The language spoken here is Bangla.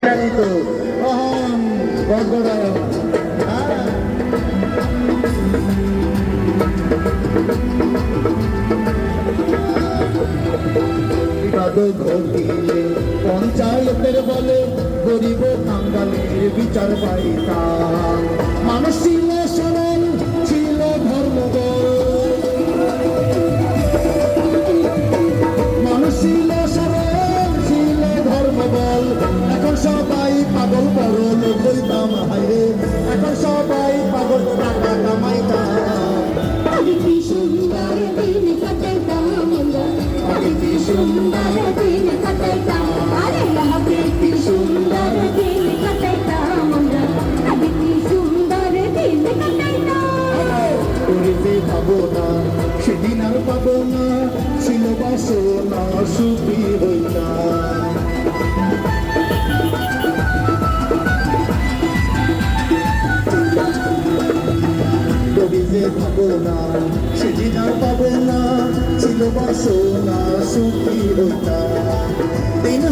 তো অহং গড়গড়ায় বিবাদ ঘটিলে পঞ্চায়েতের বলে গরিব কাঙ্গালের বিচার পাইতাম। মানুষ ছিল সরল, ছিল ধর্মবল, মানুষ ছিল সরল, ছিল ধর্মবল। এখন সবাই পাগল করল কইতাম হাইরে, এখন সবাই পাগল টাকা কামাইতাম। আগে কি সুন্দর দিন কাটাইতাম আমরা, আগে কি সুন্দর দিন কাটাইতাম, আরে আগে কি সুন্দর দিন কাটাইতাম আমরা, আগে কি সুন্দর দিন কাটাইতাম। করিতে পাবো না সেদিন আর পাবো না, ছিল বাসনা সুখী হইতাম। করিতে পাবো না সেদিন আর পাবো না, ছিল বাসনা সুখী হইতাম। দিন